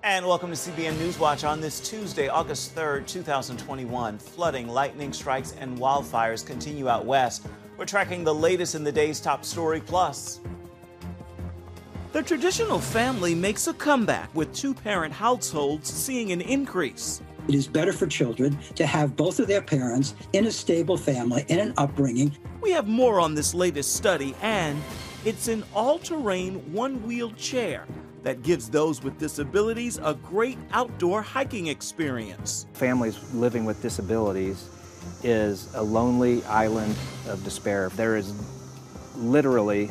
And welcome to CBN NewsWatch on this Tuesday, August 3rd, 2021. Flooding, lightning strikes, and wildfires continue out west. We're tracking the latest in the day's top story. Plus, the traditional family makes a comeback with two-parent households seeing an increase. It is better for children to have both of their parents in a stable family, in an upbringing. We have more on this latest study, and it's an all-terrain one-wheeled chair that gives those with disabilities a great outdoor hiking experience. Families living with disabilities is a lonely island of despair. There is literally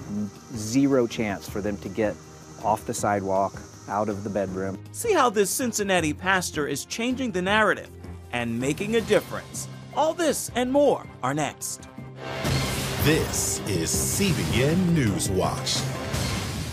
zero chance for them to get off the sidewalk, out of the bedroom. See how this Cincinnati pastor is changing the narrative and making a difference. All this and more are next. This is CBN NewsWatch.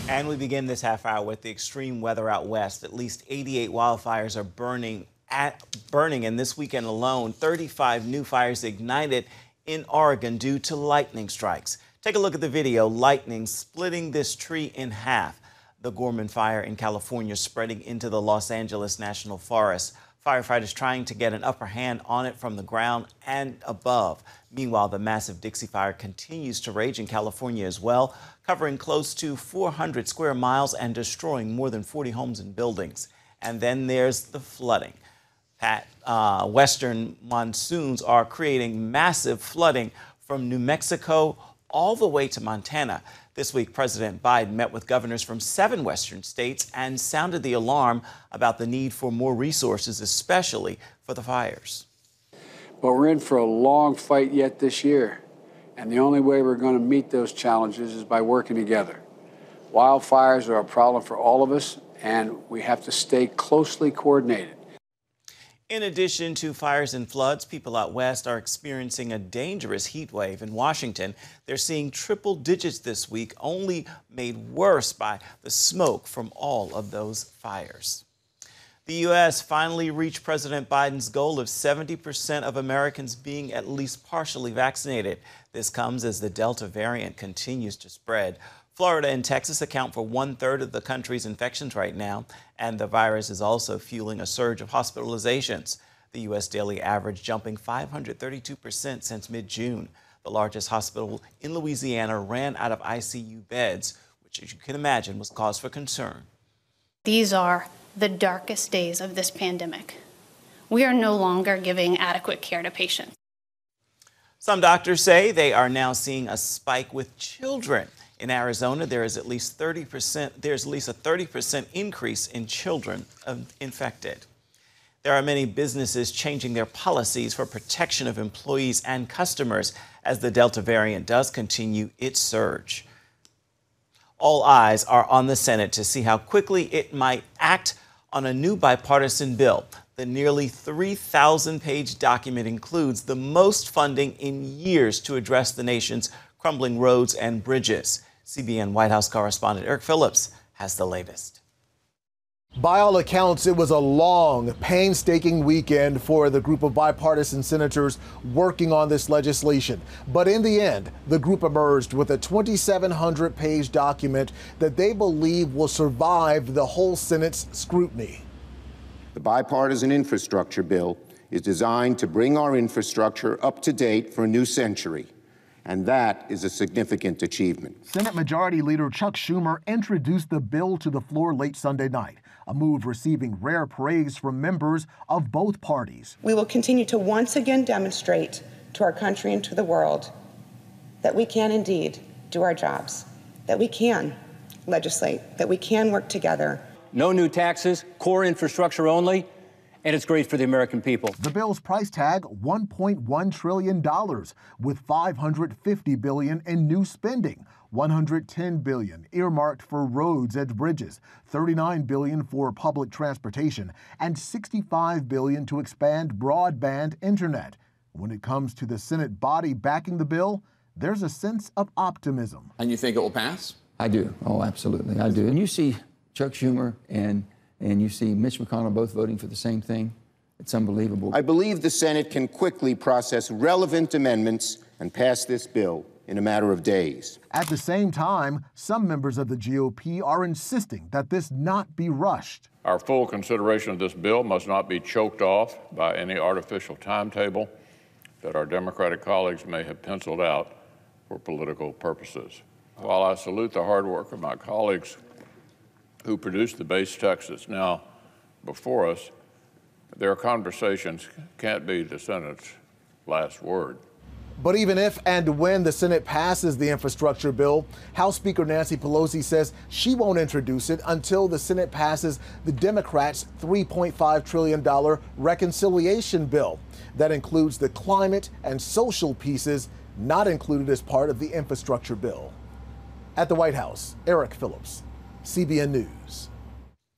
And we begin this half hour with the extreme weather out west. At least 88 wildfires are burning, and this weekend alone, 35 new fires ignited in Oregon due to lightning strikes. Take a look at the video. Lightning splitting this tree in half. The Gorman fire in California spreading into the Los Angeles National Forest. Firefighters trying to get an upper hand on it from the ground and above. Meanwhile, the massive Dixie Fire continues to rage in California as well, covering close to 400 square miles and destroying more than 40 homes and buildings. And then there's the flooding. Western monsoons are creating massive flooding from New Mexico all the way to Montana. This week, President Biden met with governors from 7 western states and sounded the alarm about the need for more resources, especially for the fires. But we're in for a long fight yet this year, and the only way we're going to meet those challenges is by working together. Wildfires are a problem for all of us, and we have to stay closely coordinated. In addition to fires and floods, people out west are experiencing a dangerous heat wave. In Washington, they're seeing triple digits this week, only made worse by the smoke from all of those fires. The U.S. finally reached President Biden's goal of 70% of Americans being at least partially vaccinated. This comes as the Delta variant continues to spread. Florida and Texas account for 1/3 of the country's infections right now, and the virus is also fueling a surge of hospitalizations. The U.S. daily average jumping 532% since mid-June. The largest hospital in Louisiana ran out of ICU beds, which, as you can imagine, was cause for concern. These are the darkest days of this pandemic. We are no longer giving adequate care to patients. Some doctors say they are now seeing a spike with children. In Arizona, there is at least 30%. There's at least a 30% increase in children infected. There are many businesses changing their policies for protection of employees and customers as the Delta variant does continue its surge. All eyes are on the Senate to see how quickly it might act on a new bipartisan bill. The nearly 3,000-page document includes the most funding in years to address the nation's crumbling roads and bridges. CBN White House correspondent Eric Phillips has the latest. By all accounts, it was a long, painstaking weekend for the group of bipartisan senators working on this legislation. But in the end, the group emerged with a 2,700-page document that they believe will survive the whole Senate's scrutiny. The bipartisan infrastructure bill is designed to bring our infrastructure up to date for a new century. And that is a significant achievement. Senate Majority Leader Chuck Schumer introduced the bill to the floor late Sunday night, a move receiving rare praise from members of both parties. We will continue to once again demonstrate to our country and to the world that we can indeed do our jobs, that we can legislate, that we can work together. No new taxes, core infrastructure only, and it's great for the American people. The bill's price tag, $1.1 trillion, with $550 billion in new spending, $110 billion earmarked for roads and bridges, $39 billion for public transportation, and $65 billion to expand broadband internet. When it comes to the Senate body backing the bill, there's a sense of optimism. And you think it will pass? I do. Oh, absolutely. I do. And you see Chuck Schumer and you see Mitch McConnell both voting for the same thing. It's unbelievable. I believe the Senate can quickly process relevant amendments and pass this bill in a matter of days. At the same time, some members of the GOP are insisting that this not be rushed. Our full consideration of this bill must not be choked off by any artificial timetable that our Democratic colleagues may have penciled out for political purposes. While I salute the hard work of my colleagues who produced the base text that's now before us, their conversations can't be the Senate's last word. But even if and when the Senate passes the infrastructure bill, House Speaker Nancy Pelosi says she won't introduce it until the Senate passes the Democrats' $3.5 trillion reconciliation bill. That includes the climate and social pieces not included as part of the infrastructure bill. At the White House, Eric Phillips, CBN News.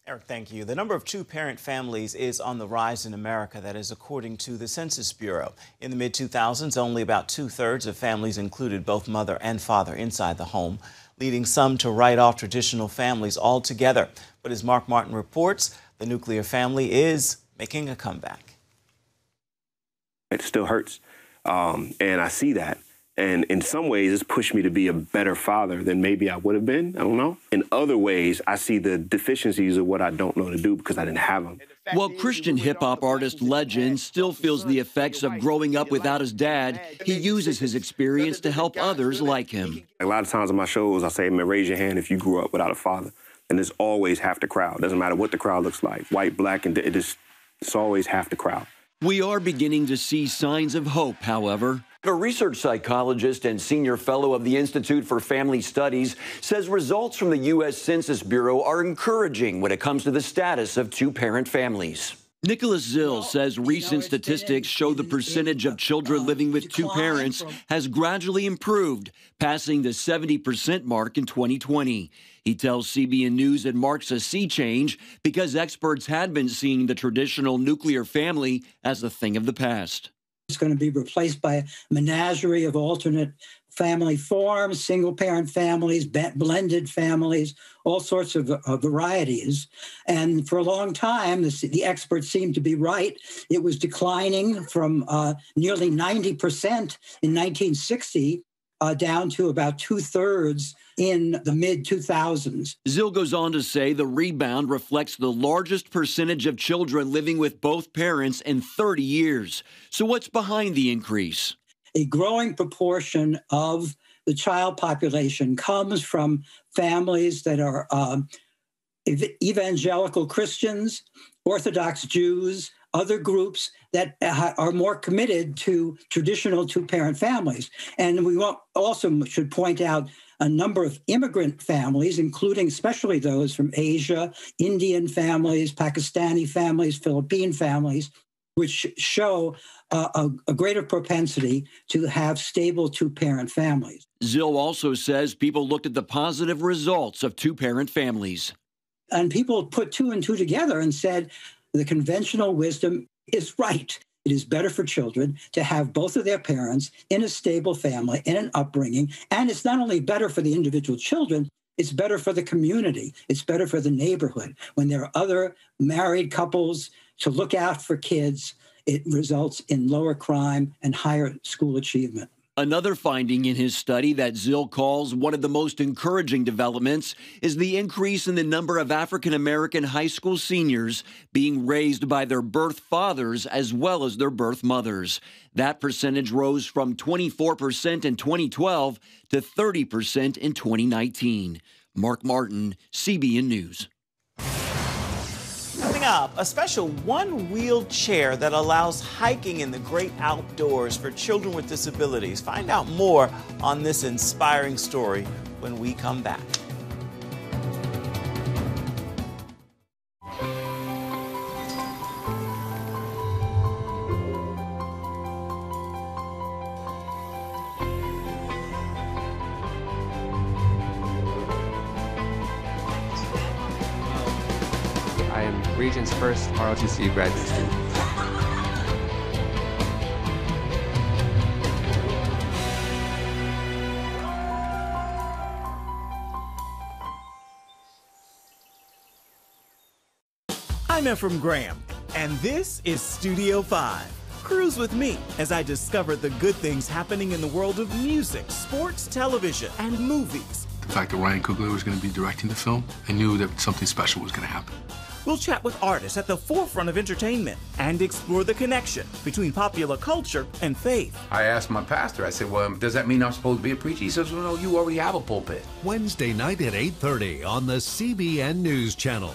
Eric, thank you. The number of two-parent families is on the rise in America. That is according to the Census Bureau. In the mid-2000s, only about 2/3 of families included both mother and father inside the home, leading some to write off traditional families altogether. But as Mark Martin reports, the nuclear family is making a comeback. It still hurts, and I see that. And in some ways, it's pushed me to be a better father than maybe I would have been. I don't know. In other ways, I see the deficiencies of what I don't know to do because I didn't have them. While Christian hip-hop artist Legend still feels the effects of growing up without his dad, he uses his experience to help others like him. A lot of times on my shows, I say, man, raise your hand if you grew up without a father. And there's always half the crowd. Doesn't matter what the crowd looks like, white, black, and it's always half the crowd. We are beginning to see signs of hope, however. A research psychologist and senior fellow of the Institute for Family Studies says results from the U.S. Census Bureau are encouraging when it comes to the status of two-parent families. Nicholas Zill says recent statistics show the percentage of children living with two parents has gradually improved, passing the 70% mark in 2020. He tells CBN News it marks a sea change because experts had been seeing the traditional nuclear family as a thing of the past. It's going to be replaced by a menagerie of alternate family forms, single-parent families, blended families, all sorts of varieties. And for a long time, the experts seemed to be right. It was declining from nearly 90% in 1960 down to about 2/3 in the mid-2000s. Zill goes on to say the rebound reflects the largest percentage of children living with both parents in 30 years. So what's behind the increase? A growing proportion of the child population comes from families that are evangelical Christians, Orthodox Jews, other groups that are more committed to traditional two-parent families. And we also should point out a number of immigrant families, including especially those from Asia, Indian families, Pakistani families, Philippine families, which show a greater propensity to have stable two-parent families. Zill also says people looked at the positive results of two-parent families. And people put two and two together and said the conventional wisdom is right. It is better for children to have both of their parents in a stable family, in an upbringing. And it's not only better for the individual children, it's better for the community. It's better for the neighborhood. When there are other married couples to look out for kids, it results in lower crime and higher school achievement. Another finding in his study that Zill calls one of the most encouraging developments is the increase in the number of African-American high school seniors being raised by their birth fathers as well as their birth mothers. That percentage rose from 24% in 2012 to 30% in 2019. Mark Martin, CBN News. Coming up, a special one-wheeled chair that allows hiking in the great outdoors for children with disabilities. Find out more on this inspiring story when we come back. I am Region's first ROTC graduate student. I'm Ephraim Graham, and this is Studio 5. Cruise with me as I discover the good things happening in the world of music, sports, television, and movies. The fact that Ryan Coogler was going to be directing the film, I knew that something special was going to happen. We'll chat with artists at the forefront of entertainment and explore the connection between popular culture and faith. I asked my pastor, I said, well, does that mean I'm supposed to be a preacher? He says, well, no, you already have a pulpit. Wednesday night at 8:30 on the CBN News Channel.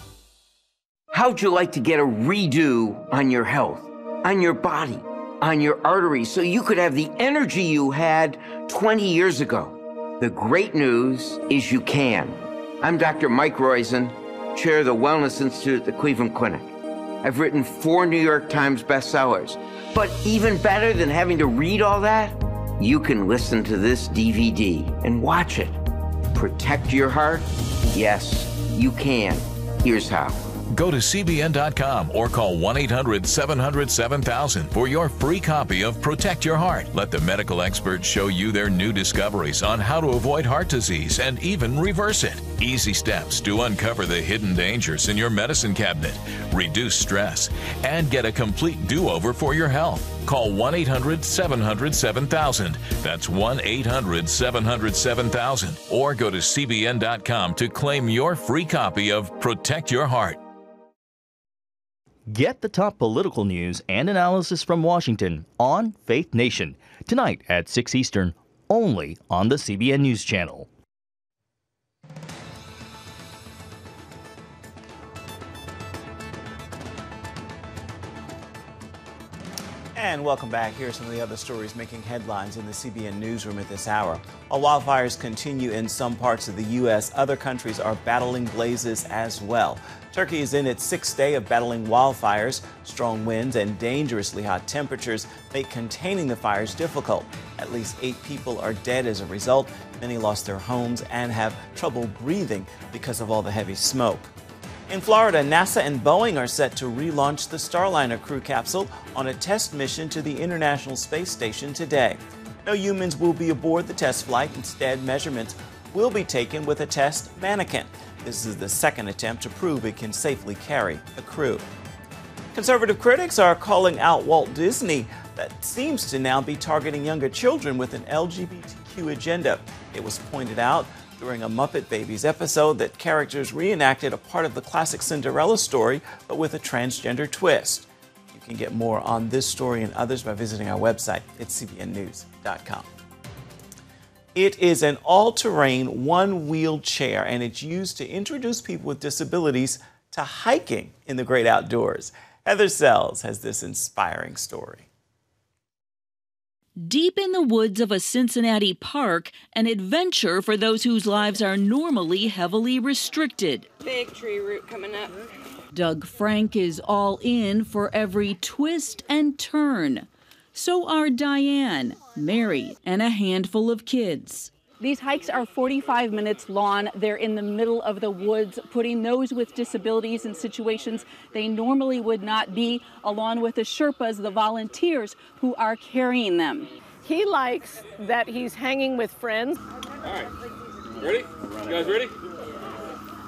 How'd you like to get a redo on your health, on your body, on your arteries, so you could have the energy you had 20 years ago? The great news is you can. I'm Dr. Mike Roizen, chair of the Wellness Institute at the Cleveland Clinic. I've written 4 New York Times bestsellers. But even better than having to read all that, you can listen to this DVD and watch it. Protect your heart? Yes, you can. Here's how. Go to CBN.com or call 1-800-700-7000 for your free copy of Protect Your Heart. Let the medical experts show you their new discoveries on how to avoid heart disease and even reverse it. Easy steps to uncover the hidden dangers in your medicine cabinet, reduce stress, and get a complete do-over for your health. Call 1-800-700-7000. That's 1-800-700-7000. Or go to CBN.com to claim your free copy of Protect Your Heart. Get the top political news and analysis from Washington on Faith Nation, tonight at 6 Eastern, only on the CBN News Channel. And welcome back. Here are some of the other stories making headlines in the CBN newsroom at this hour. While wildfires continue in some parts of the U.S., other countries are battling blazes as well. Turkey is in its 6th day of battling wildfires. Strong winds and dangerously hot temperatures make containing the fires difficult. At least 8 people are dead as a result. Many lost their homes and have trouble breathing because of all the heavy smoke. In Florida, NASA and Boeing are set to relaunch the Starliner crew capsule on a test mission to the International Space Station today. No humans will be aboard the test flight. Instead, measurements will be taken with a test mannequin. This is the second attempt to prove it can safely carry a crew. Conservative critics are calling out Walt Disney that seems to now be targeting younger children with an LGBTQ agenda. It was pointed out during a Muppet Babies episode that characters reenacted a part of the classic Cinderella story, but with a transgender twist. You can get more on this story and others by visiting our website at cbnnews.com. It is an all-terrain, one-wheeled chair, and it's used to introduce people with disabilities to hiking in the great outdoors. Heather Sells has this inspiring story. Deep in the woods of a Cincinnati park, an adventure for those whose lives are normally heavily restricted. Big tree root coming up. Doug Frank is all in for every twist and turn. So are Diane, Mary, and a handful of kids. These hikes are 45 minutes long. They're in the middle of the woods, putting those with disabilities in situations they normally would not be, along with the Sherpas, the volunteers who are carrying them. He likes that he's hanging with friends. All right, ready? You guys ready?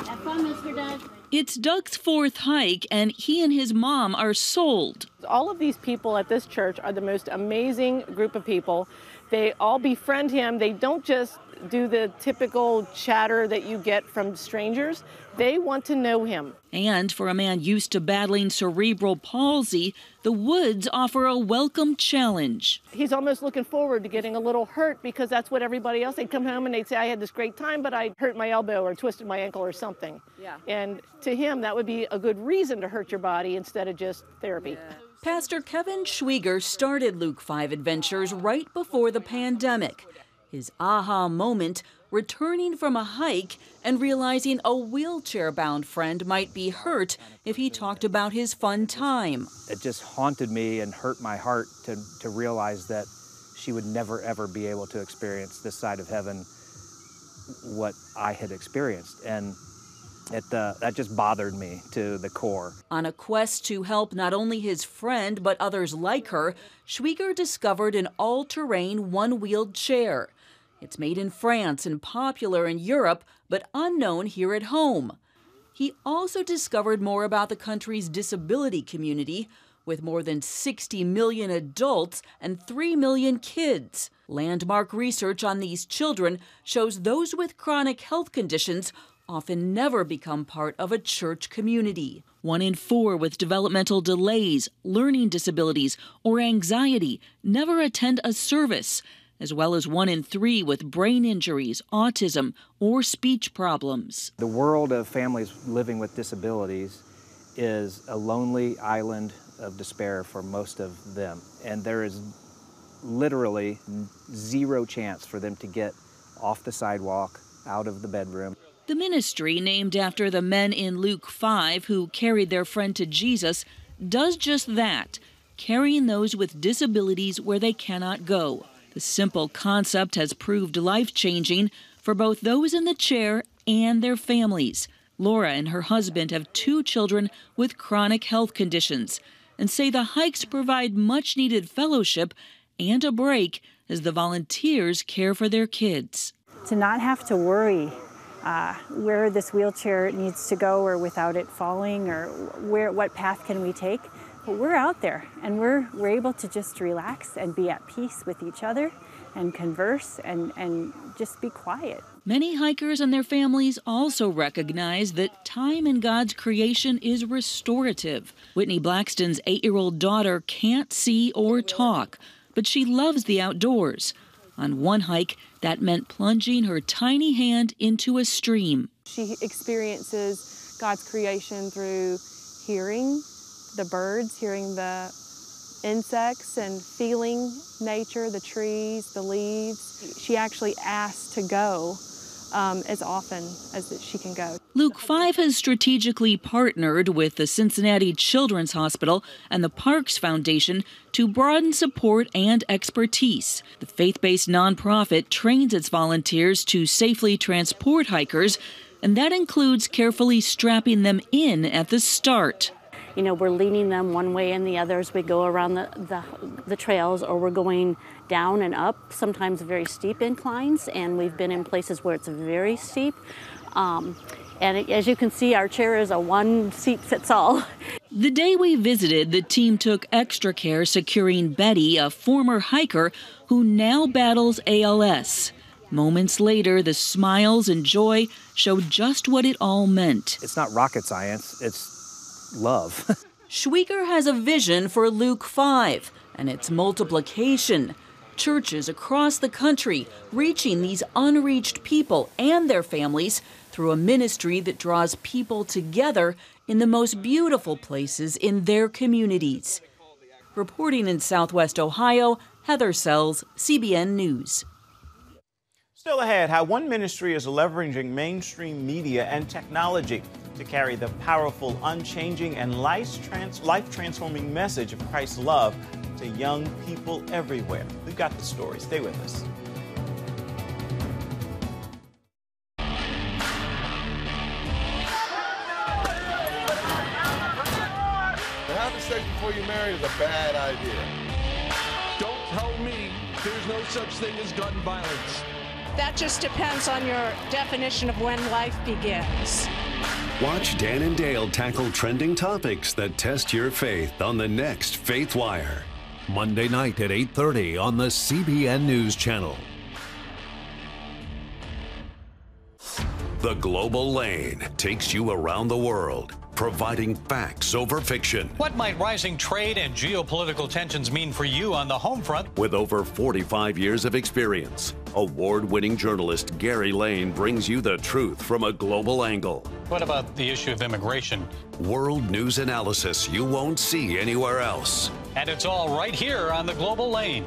Have fun, Mr. Doug. It's Doug's 4th hike, and he and his mom are sold. All of these people at this church are the most amazing group of people. They all befriend him. They don't just do the typical chatter that you get from strangers. They want to know him. And for a man used to battling cerebral palsy, the woods offer a welcome challenge. He's almost looking forward to getting a little hurt because that's what everybody else, they'd come home and they'd say, I had this great time, but I hurt my elbow or twisted my ankle or something. Yeah. And to him, that would be a good reason to hurt your body instead of just therapy. Yeah. Pastor Kevin Schwieger started Luke 5 Adventures right before the pandemic. His aha moment, returning from a hike and realizing a wheelchair-bound friend might be hurt if he talked about his fun time. It just haunted me and hurt my heart to realize that she would never, ever be able to experience this side of heaven what I had experienced. And that just bothered me to the core. On a quest to help not only his friend, but others like her, Schwieger discovered an all-terrain, one-wheeled chair. It's made in France and popular in Europe, but unknown here at home. He also discovered more about the country's disability community, with more than 60 million adults and 3 million kids. Landmark research on these children shows those with chronic health conditions often never become part of a church community. 1 in 4 with developmental delays, learning disabilities, or anxiety never attend a service, as well as 1 in 3 with brain injuries, autism, or speech problems. The world of families living with disabilities is a lonely island of despair for most of them, and there is literally zero chance for them to get off the sidewalk, out of the bedroom. The ministry, named after the men in Luke 5 who carried their friend to Jesus, does just that, carrying those with disabilities where they cannot go. The simple concept has proved life-changing for both those in the chair and their families. Laura and her husband have 2 children with chronic health conditions and say the hikes provide much-needed fellowship and a break as the volunteers care for their kids. To not have to worry where this wheelchair needs to go or without it falling or what path can we take. But we're out there and we're able to just relax and be at peace with each other and converse and just be quiet. Many hikers and their families also recognize that time in God's creation is restorative. Whitney Blackston's 8-year-old daughter can't see or talk, but she loves the outdoors. On one hike, that meant plunging her tiny hand into a stream. She experiences God's creation through hearing the birds, hearing the insects, and feeling nature, the trees, the leaves. She actually asks to go as often as she can go. Luke 5 has strategically partnered with the Cincinnati Children's Hospital and the Parks Foundation to broaden support and expertise. The faith-based nonprofit trains its volunteers to safely transport hikers, and that includes carefully strapping them in at the start. You know, we're leading them one way and the other as we go around the trails, or we're going down and up, sometimes very steep inclines, and we've been in places where it's very steep. As you can see, our chair is a one-seat-fits-all. The day we visited, the team took extra care securing Betty, a former hiker who now battles ALS. Moments later, the smiles and joy showed just what it all meant. It's not rocket science, it's love. Schwieger has a vision for Luke 5 and its multiplication. Churches across the country reaching these unreached people and their families through a ministry that draws people together in the most beautiful places in their communities. Reporting in Southwest Ohio, Heather Sells, CBN News. Still ahead, how one ministry is leveraging mainstream media and technology to carry the powerful, unchanging, and life-transforming message of Christ's love to young people everywhere. We've got the story. Stay with us. To have sex before you marry is a bad idea. Don't tell me there's no such thing as gun violence. That just depends on your definition of when life begins. Watch Dan and Dale tackle trending topics that test your faith on the next Faith Wire. Monday night at 8:30 on the CBN News Channel. The Global Lane takes you around the world, providing facts over fiction. What might rising trade and geopolitical tensions mean for you on the home front? With over 45 years of experience, award-winning journalist Gary Lane brings you the truth from a global angle. What about the issue of immigration? World news analysis you won't see anywhere else. And it's all right here on the Global Lane.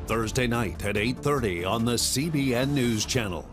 Thursday night at 8:30 on the CBN News Channel.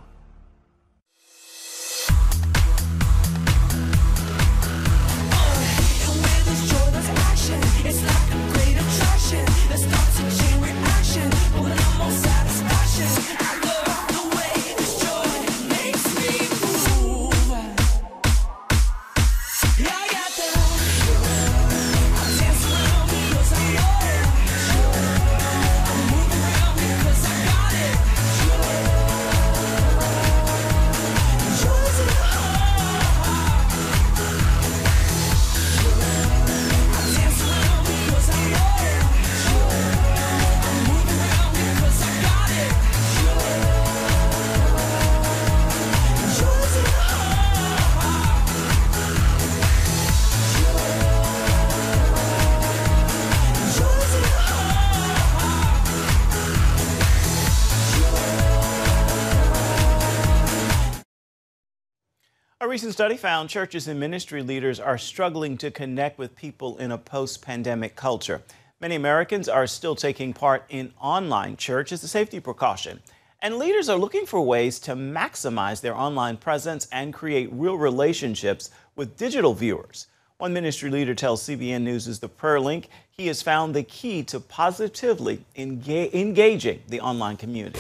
A recent study found churches and ministry leaders are struggling to connect with people in a post-pandemic culture. Many Americans are still taking part in online church as a safety precaution. And leaders are looking for ways to maximize their online presence and create real relationships with digital viewers. One ministry leader tells CBN News' The Prayer Link he has found the key to positively engaging the online community.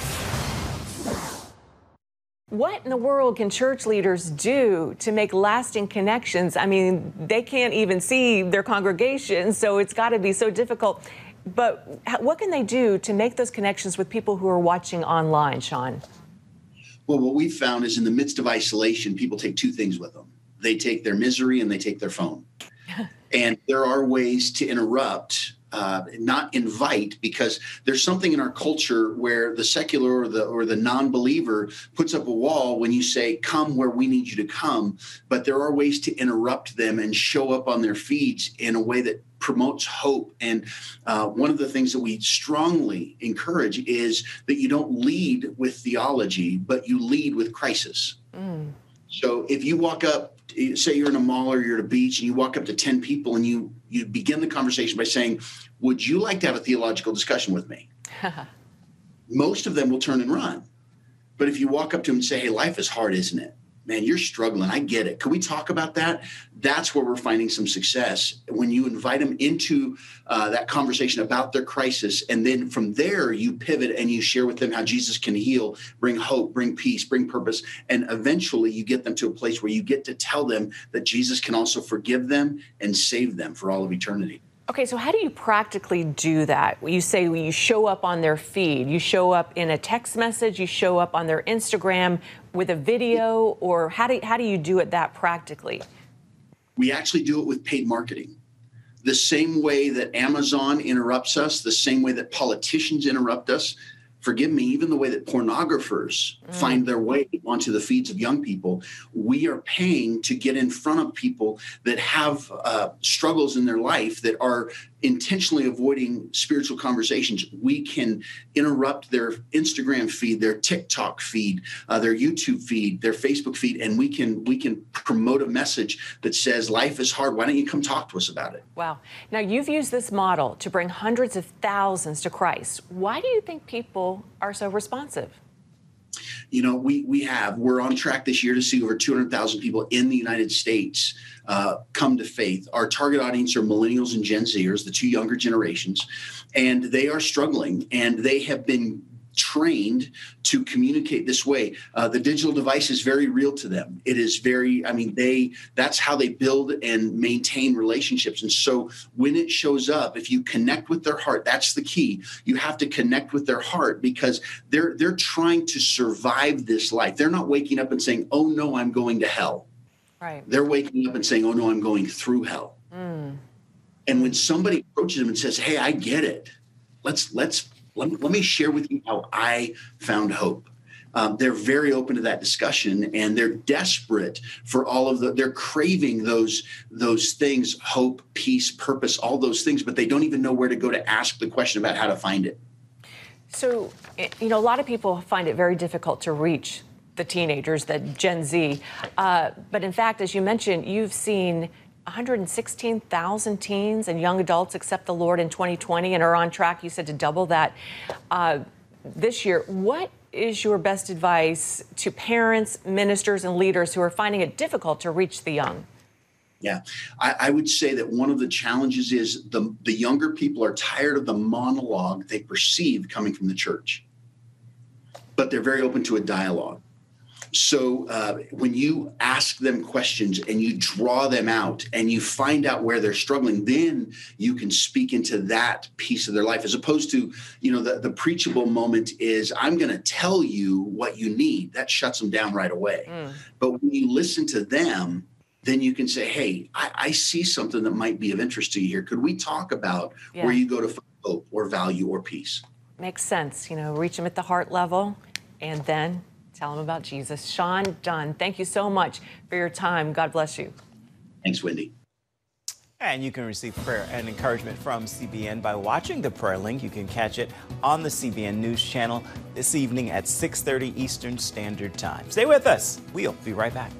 What in the world can church leaders do to make lasting connections? I mean, they can't even see their congregation, so it's got to be so difficult. But what can they do to make those connections with people who are watching online, Sean? Well, what we've found is in the midst of isolation, people take two things with them. They take their misery and they take their phone. And there are ways to interrupt, not invite, because there's something in our culture where the secular or the non-believer puts up a wall when you say, come where we need you to come. But there are ways to interrupt them and show up on their feeds in a way that promotes hope. And one of the things that we strongly encourage is that you don't lead with theology, but you lead with crisis. So if you walk up, say you're in a mall or you're at a beach and you walk up to 10 people and you begin the conversation by saying, would you like to have a theological discussion with me? Most of them will turn and run. But if you walk up to them and say, hey, life is hard, isn't it? Man, you're struggling. I get it. Can we talk about that? That's where we're finding some success. When you invite them into that conversation about their crisis, and then from there you pivot and you share with them how Jesus can heal, bring hope, bring peace, bring purpose. And eventually you get them to a place where you get to tell them that Jesus can also forgive them and save them for all of eternity. Okay, so how do you practically do that? You say you show up on their feed, you show up in a text message, you show up on their Instagram with a video, or how do you do it that practically? We actually do it with paid marketing. The same way that Amazon interrupts us, the same way that politicians interrupt us, forgive me, even the way that pornographers find their way onto the feeds of young people, we are paying to get in front of people that have struggles in their life that are intentionally avoiding spiritual conversations. We can interrupt their Instagram feed, their TikTok feed, their YouTube feed, their Facebook feed, and we can promote a message that says life is hard. Why don't you come talk to us about it? Wow. Now, you've used this model to bring hundreds of thousands to Christ. Why do you think people are so responsive? You know, we're on track this year to see over 200,000 people in the United States come to faith. Our target audience are millennials and Gen Zers, the two younger generations, and they are struggling, and they have been trained to communicate this way. The digital device is very real to them. It is very, that's how they build and maintain relationships. And so when it shows up, if you connect with their heart, that's the key. You have to connect with their heart because they're trying to survive this life. They're not waking up and saying, oh no, I'm going to hell. Right. They're waking up and saying, oh no, I'm going through hell. And when somebody approaches them and says, hey, I get it. Let me share with you how I found hope. They're very open to that discussion, and they're desperate for they're craving those things, hope, peace, purpose, all those things, but they don't even know where to go to ask the question about how to find it. So, a lot of people find it very difficult to reach the teenagers, the Gen Z. But in fact, as you mentioned, you've seen 116,000 teens and young adults accept the Lord in 2020 and are on track, you said, to double that this year. What is your best advice to parents, ministers, and leaders who are finding it difficult to reach the young? Yeah, I would say that one of the challenges is the younger people are tired of the monologue they perceive coming from the church, but they're very open to a dialogue. So when you ask them questions and you draw them out and you find out where they're struggling, then you can speak into that piece of their life, as opposed to, the preachable moment is, I'm going to tell you what you need. That shuts them down right away. But when you listen to them, then you can say, hey, I see something that might be of interest to you here. Could we talk about where you go to find hope or value or peace? Makes sense. Reach them at the heart level and then tell them about Jesus. Sean Dunn, thank you so much for your time. God bless you. Thanks, Wendy. And you can receive prayer and encouragement from CBN by watching the prayer link. You can catch it on the CBN News Channel this evening at 6:30 Eastern Standard Time. Stay with us. We'll be right back.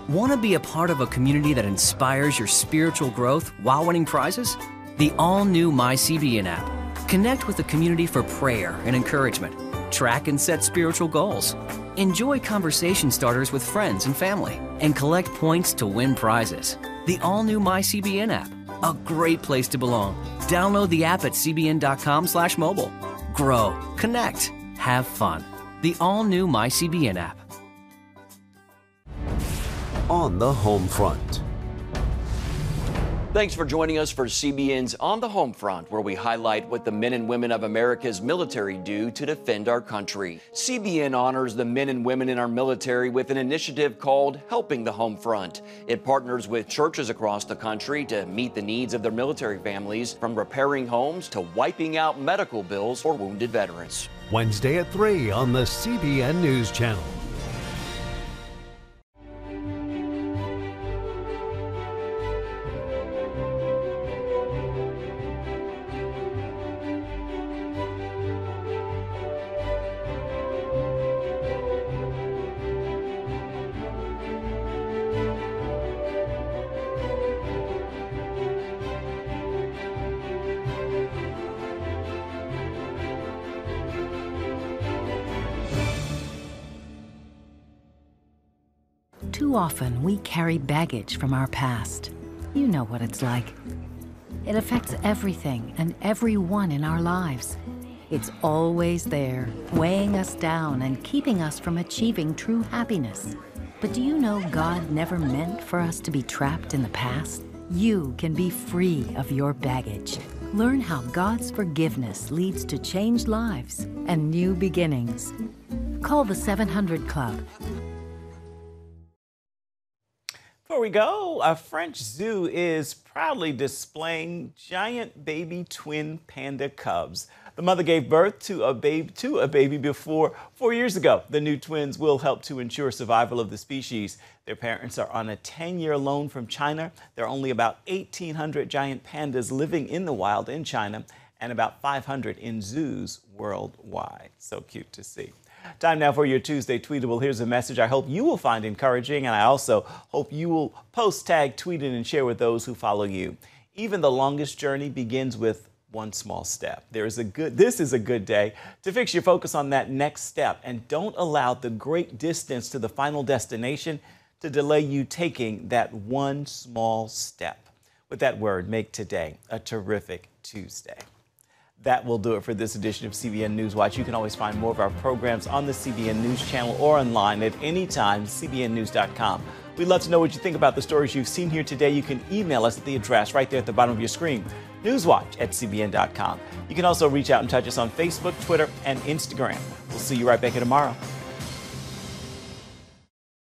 Want to be a part of a community that inspires your spiritual growth while winning prizes? The all-new CBN app. Connect with the community for prayer and encouragement. Track and set spiritual goals. Enjoy conversation starters with friends and family. And collect points to win prizes. The all-new CBN app. A great place to belong. Download the app at cbn.com/mobile. Grow, connect, have fun. The all-new CBN app. On the home front. Thanks for joining us for CBN's On the Home Front, where we highlight what the men and women of America's military do to defend our country. CBN honors the men and women in our military with an initiative called Helping the Home Front. It partners with churches across the country to meet the needs of their military families, from repairing homes to wiping out medical bills for wounded veterans. Wednesday at 3 on the CBN News Channel. Too often, we carry baggage from our past. You know what it's like. It affects everything and everyone in our lives. It's always there, weighing us down and keeping us from achieving true happiness. But do you know God never meant for us to be trapped in the past? You can be free of your baggage. Learn how God's forgiveness leads to changed lives and new beginnings. Call the 700 Club. Before we go, a French zoo is proudly displaying giant baby twin panda cubs. The mother gave birth to a baby before 4 years ago. The new twins will help to ensure survival of the species. Their parents are on a 10-year loan from China. There are only about 1,800 giant pandas living in the wild in China and about 500 in zoos worldwide. So cute to see. Time now for your Tuesday Tweetable. Here's a message I hope you will find encouraging, and I also hope you will post, tag, tweet it, and share with those who follow you. Even the longest journey begins with one small step. This is a good day to fix your focus on that next step, and don't allow the great distance to the final destination to delay you taking that one small step. With that word, make today a terrific Tuesday. That will do it for this edition of CBN NewsWatch. You can always find more of our programs on the CBN News Channel or online at any time, cbnnews.com. We'd love to know what you think about the stories you've seen here today. You can email us at the address right there at the bottom of your screen, newswatch@cbn.com. You can also reach out and touch us on Facebook, Twitter, and Instagram. We'll see you right back here tomorrow.